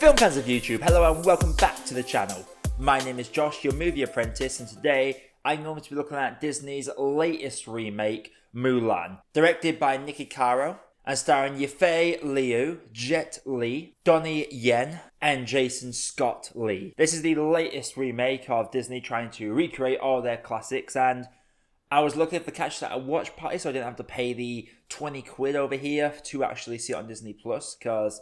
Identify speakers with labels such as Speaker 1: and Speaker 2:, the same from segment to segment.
Speaker 1: Film fans of YouTube, hello and welcome back to the channel. My name is Josh, your movie apprentice, and today I'm going to be looking at Disney's latest remake, Mulan. Directed by Nikki Caro and starring Yifei Liu, Jet Li, Donnie Yen, and Jason Scott Lee. This is the latest remake of Disney trying to recreate all their classics, and I was looking for catch that at watch party so I didn't have to pay the 20 quid over here to actually see it on Disney Plus, because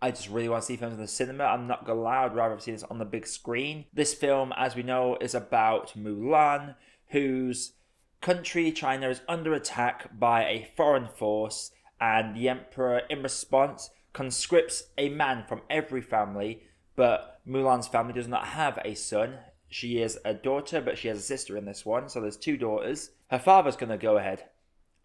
Speaker 1: I just really want to see films in the cinema. I'm not gonna lie, I'd rather see this on the big screen. This film, as we know, is about Mulan, whose country, China, is under attack by a foreign force, and the emperor, in response, conscripts a man from every family, but Mulan's family does not have a son. She is a daughter, but she has a sister in this one, so there's two daughters. Her father's gonna go ahead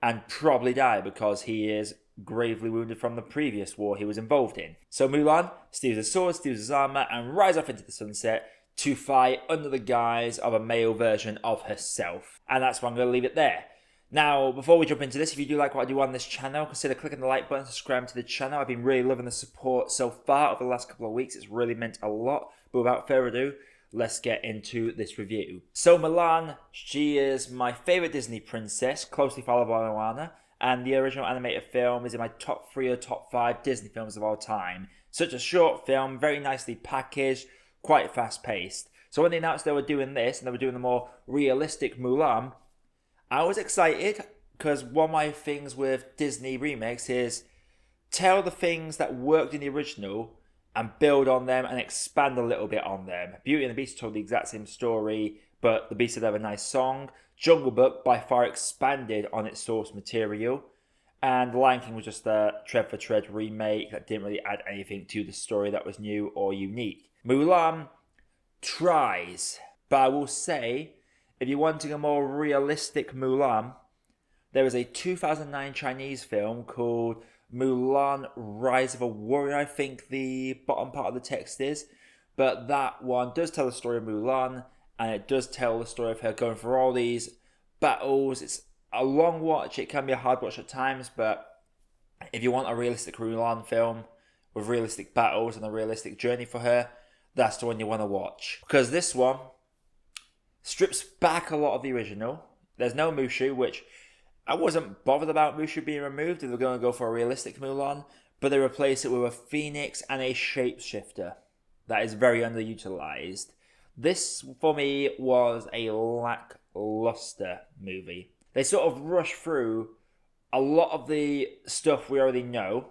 Speaker 1: and probably die because he is gravely wounded from the previous war he was involved in. So Mulan steals his sword, steals his armor, and rides off into the sunset to fight under the guise of a male version of herself. And that's why I'm going to leave it there. Now, before we jump into this, if you do like what I do on this channel, consider clicking the like button, subscribing to the channel. I've been really loving the support so far over the last couple of weeks. It's really meant a lot. But without further ado, let's get into this review. So Mulan, she is my favourite Disney princess, closely followed by Moana. And the original animated film is in my top 3 or top 5 Disney films of all time. Such a short film, very nicely packaged, quite fast paced. So when they announced they were doing this, and they were doing the more realistic Mulan, I was excited, because one of my things with Disney remakes is tell the things that worked in the original and build on them and expand a little bit on them. Beauty and the Beast told the exact same story, but The Beast did have a nice song. Jungle Book by far expanded on its source material, and The Lion King was just a tread for tread remake that didn't really add anything to the story that was new or unique. Mulan tries, but I will say, if you're wanting a more realistic Mulan, there is a 2009 Chinese film called Mulan Rise of a Warrior, I think the bottom part of the text is, but that one does tell the story of Mulan, and it does tell the story of her going through all these battles. It's a long watch. It can be a hard watch at times, but if you want a realistic Mulan film with realistic battles and a realistic journey for her, that's the one you want to watch. Because this one strips back a lot of the original. There's no mushu, which I wasn't bothered about mushu being removed if they're going to go for a realistic Mulan, but they replace it with a phoenix and a shapeshifter. That is very underutilized. This, for me, was a lackluster movie. They sort of rush through a lot of the stuff we already know,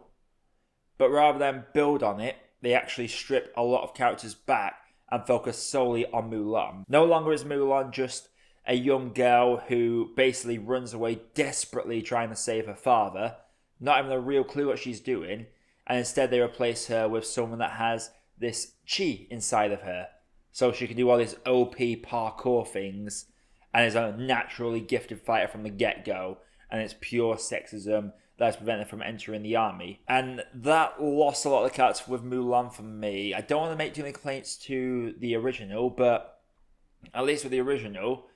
Speaker 1: but rather than build on it, they actually strip a lot of characters back and focus solely on Mulan. No longer is Mulan just a young girl who basically runs away desperately trying to save her father, not having a real clue what she's doing, and instead they replace her with someone that has this chi inside of her. So she can do all these OP parkour things and is a naturally gifted fighter from the get-go. And it's pure sexism that's prevented her from entering the army. And that lost a lot of the character with Mulan for me. I don't want to make too many complaints to the original, but at least with the original,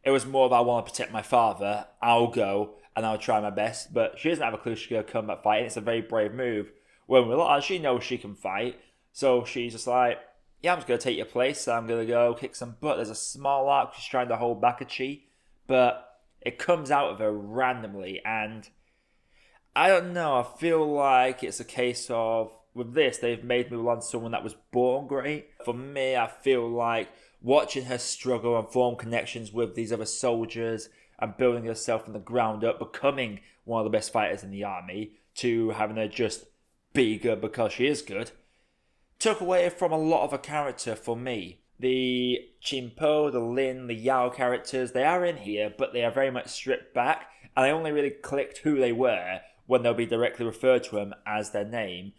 Speaker 1: it was more of I want to protect my father, I'll go, and I'll try my best. But she doesn't have a clue she's going to come back fighting. It's a very brave move. When Mulan, she knows she can fight. So she's just like, yeah, I'm just going to take your place, so I'm going to go kick some butt. There's a small arc, she's trying to hold back a chi, but it comes out of her randomly, and I don't know, I feel like it's a case of, with this, they've made Mulan someone that was born great. For me, I feel like watching her struggle and form connections with these other soldiers and building herself from the ground up, becoming one of the best fighters in the army, to having her just be good because she is good, took away from a lot of a character for me. The Chimpo, the Lin, the Yao characters, they are in here, but they are very much stripped back, and I only really clicked who they were when they'll be directly referred to them as their name.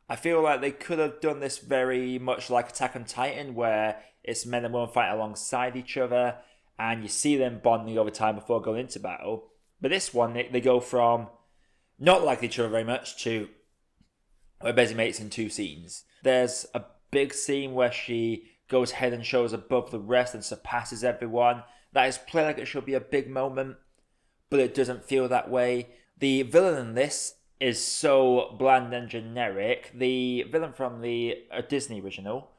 Speaker 1: I feel like they could have done this very much like Attack on Titan, where it's men and women fighting alongside each other, and you see them bonding over time before going into battle. But this one, they go from not like each other very much to we're busy mates in 2 scenes. There's a big scene where she goes head and shoulders above the rest and surpasses everyone. That is played like it should be a big moment, but it doesn't feel that way. The villain in this is so bland and generic. The villain from the Disney original,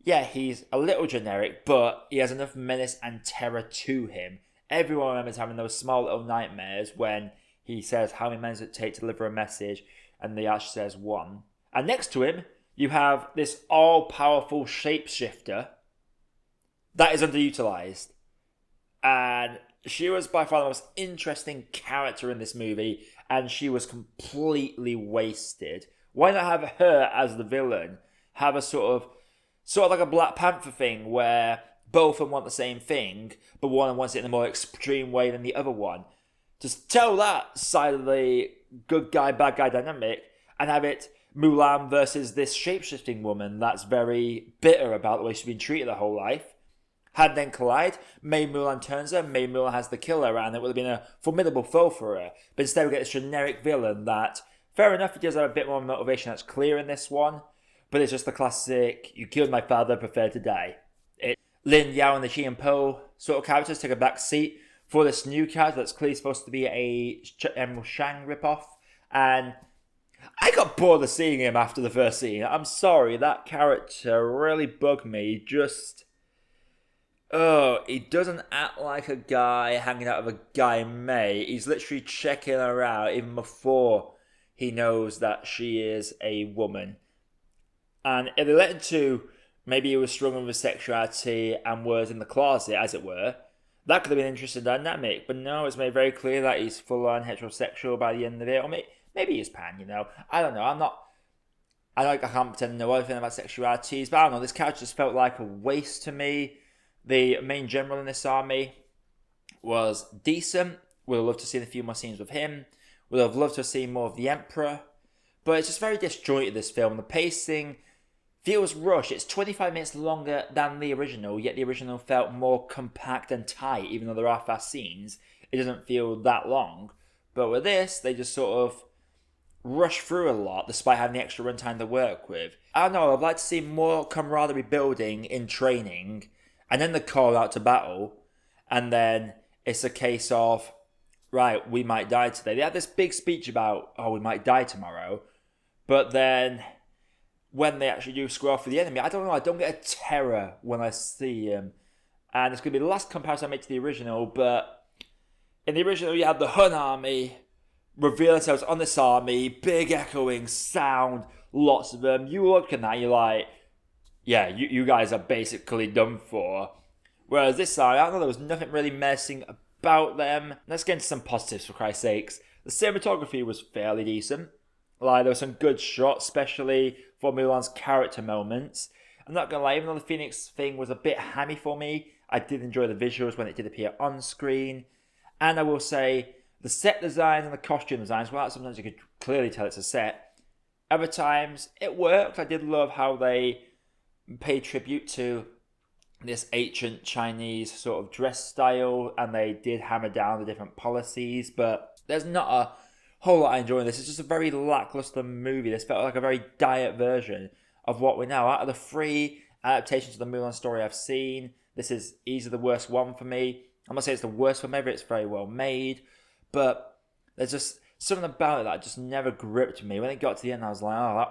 Speaker 1: yeah, he's a little generic, but he has enough menace and terror to him. Everyone remembers having those small little nightmares when he says how many minutes it takes to deliver a message, and the actually says one. And next to him, you have this all-powerful shapeshifter that is underutilized. And she was by far the most interesting character in this movie, and she was completely wasted. Why not have her as the villain? Have a sort of like a Black Panther thing where both of them want the same thing, but one wants it in a more extreme way than the other one. Just tell that side of the good guy, bad guy dynamic, and have it Mulan versus this shape-shifting woman that's very bitter about the way she's been treated her whole life. Had then collide, maybe Mulan turns her, maybe Mulan has the killer, and it would have been a formidable foe for her. But instead we get this generic villain that, fair enough, he does have a bit more motivation that's clear in this one, but it's just the classic, you killed my father, prepare to die. Lin Yao and the Chi and Po sort of characters take a back seat for this new character that's clearly supposed to be a Emerald Shang ripoff, and I got bored of seeing him after the first scene. I'm sorry, that character really bugged me. He doesn't act like a guy hanging out with a guy mate. He's literally checking her out even before he knows that she is a woman. And if they let him to, maybe he was struggling with sexuality and was in the closet, as it were, that could have been an interesting dynamic. But no, it's made very clear that he's full-on heterosexual by the end of it. Or maybe he's pan, I don't know. I can't pretend to know everything about sexualities, but I don't know, this character just felt like a waste to me. The main general in this army was decent. Would have loved to see a few more scenes with him. Would have loved to have seen more of the Emperor. But it's just very disjointed, this film. The pacing feels rushed. It's 25 minutes longer than the original, yet the original felt more compact and tight, even though there are fast scenes. It doesn't feel that long. But with this, they just sort of rush through a lot, despite having the extra runtime to work with. I don't know, I'd like to see more camaraderie building in training, and then the call out to battle, and then it's a case of, right, we might die today. They had this big speech about, we might die tomorrow, but then when they actually do square off with the enemy, I don't know, I don't get a terror when I see him. And it's going to be the last comparison I make to the original, but in the original you had the Hun army reveal themselves on this army, big echoing sound, lots of them. You look at that, you're like, yeah, you guys are basically done for. Whereas this side, I don't know, there was nothing really menacing about them. Let's get into some positives, for Christ's sakes. The cinematography was fairly decent. Like, there were some good shots, especially for Mulan's character moments. I'm not gonna lie, even though the Phoenix thing was a bit hammy for me, I did enjoy the visuals when it did appear on screen. And I will say, the set design and the costume designs, well, sometimes you could clearly tell it's a set. Other times, it worked. I did love how they paid tribute to this ancient Chinese sort of dress style, and they did hammer down the different policies, but there's not a whole lot I enjoy in this. It's just a very lackluster movie. This felt like a very diet version of what we know. Out of the 3 adaptations of the Mulan story I've seen, this is easily the worst one for me. I'm not saying it's the worst one ever, it's very well made, but there's just something about it that just never gripped me. When it got to the end, I was like,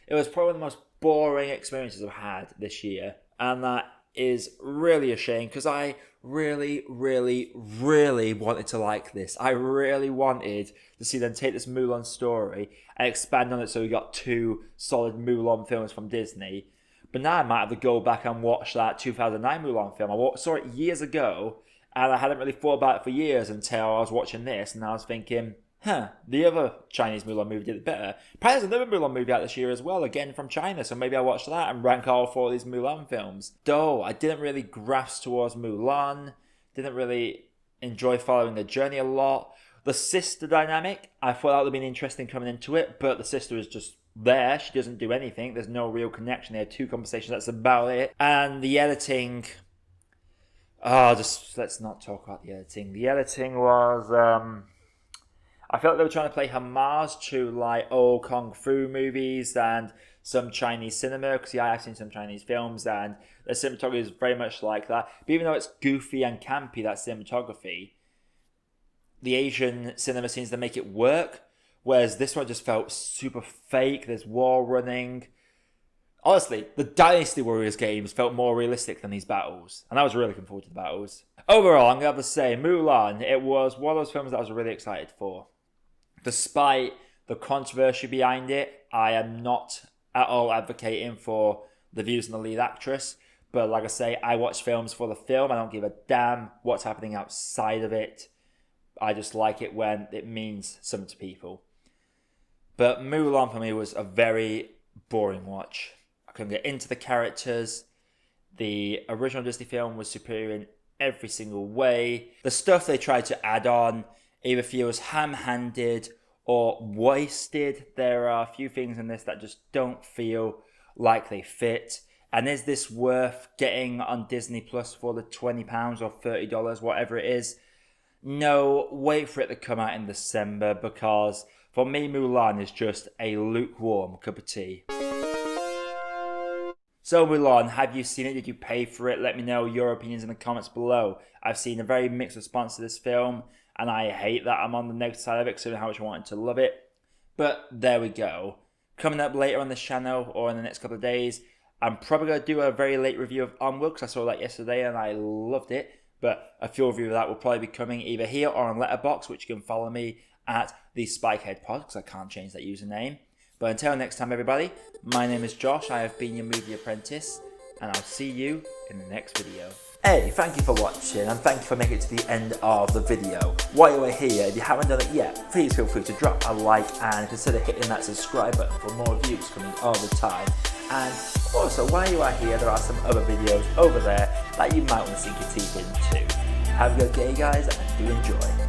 Speaker 1: it was probably the most boring experiences I've had this year, and that is really a shame, because I really, really, really wanted to like this. I really wanted to see them take this Mulan story and expand on it, so we got 2 solid Mulan films from Disney. But now I might have to go back and watch that 2009 Mulan film. I saw it years ago, and I hadn't really thought about it for years until I was watching this, and I was thinking, the other Chinese Mulan movie did it better. Apparently there's another Mulan movie out this year as well, again from China, so maybe I'll watch that and rank all 4 of these Mulan films. Though, I didn't really grasp towards Mulan, didn't really enjoy following the journey a lot. The sister dynamic, I thought that would have been interesting coming into it, but the sister is just there, she doesn't do anything, there's no real connection, they had 2 conversations, that's about it. And the editing, let's not talk about the editing. The editing was, I felt like they were trying to play homage to like old kung fu movies and some Chinese cinema, because I've seen some Chinese films and the cinematography is very much like that. But even though it's goofy and campy, that cinematography, the Asian cinema seems to make it work. whereas this one just felt super fake. There's war running. Honestly, the Dynasty Warriors games felt more realistic than these battles, and I was really looking forward to the battles. Overall, I'm going to have to say, Mulan, it was one of those films that I was really excited for. Despite the controversy behind it, I am not at all advocating for the views on the lead actress, but like I say, I watch films for the film. I don't give a damn what's happening outside of it. I just like it when it means something to people. But Mulan for me was a very boring watch. I couldn't get into the characters. The original Disney film was superior in every single way. The stuff they tried to add on either feels ham-handed or wasted. There are a few things in this that just don't feel like they fit. And is this worth getting on Disney Plus for the £20 or $30, whatever it is? No, wait for it to come out in December, because for me, Mulan is just a lukewarm cup of tea. So Mulan, have you seen it? Did you pay for it? Let me know your opinions in the comments below. I've seen a very mixed response to this film, and I hate that I'm on the negative side of it, considering how much I wanted to love it. But there we go. Coming up later on this channel, or in the next couple of days, I'm probably going to do a very late review of Onward, because I saw that yesterday and I loved it. But a full review of that will probably be coming either here or on Letterboxd, which you can follow me at the Spikehead Pod, because I can't change that username. But until next time, everybody, my name is Josh. I have been your Movie Apprentice, and I'll see you in the next video. Hey, thank you for watching, and thank you for making it to the end of the video. While you are here, if you haven't done it yet, please feel free to drop a like and consider hitting that subscribe button for more reviews coming all the time. And also, while you are here, there are some other videos over there that you might want to sink your teeth into. Have a good day, guys, and do enjoy.